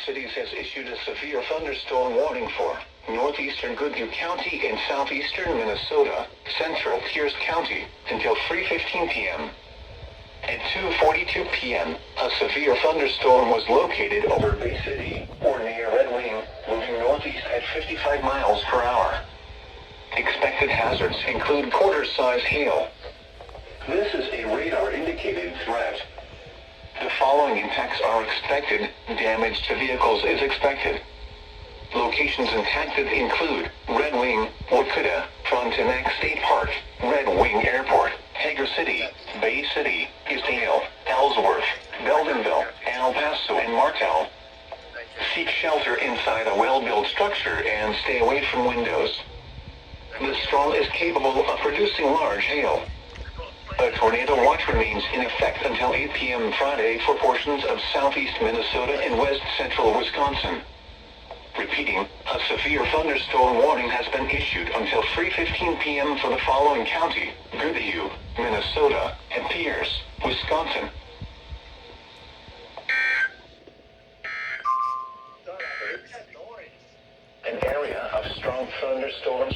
Cities has issued a severe thunderstorm warning for northeastern Goodhue County and southeastern Minnesota, central Pierce County, until 3:15 p.m. At 2:42 p.m., a severe thunderstorm was located over Bay City, or near Red Wing, moving northeast at 55 miles per hour. Expected hazards include quarter-size hail. This is a radar-indicated threat. The following impacts are expected. Damage to vehicles is expected. Locations impacted include Red Wing, Wakota, Frontenac State Park, Red Wing Airport, Hager City, Bay City, Eastdale, Ellsworth, Beldenville, El Paso, and Martel. Seek shelter inside a well-built structure and stay away from windows. The storm is capable of producing large hail. A tornado watch remains in effect until 8 p.m. Friday for portions of southeast Minnesota and west central Wisconsin. Repeating, a severe thunderstorm warning has been issued until 3:15 p.m. for the following county: Goodhue, Minnesota, and Pierce, Wisconsin. An area of strong thunderstorms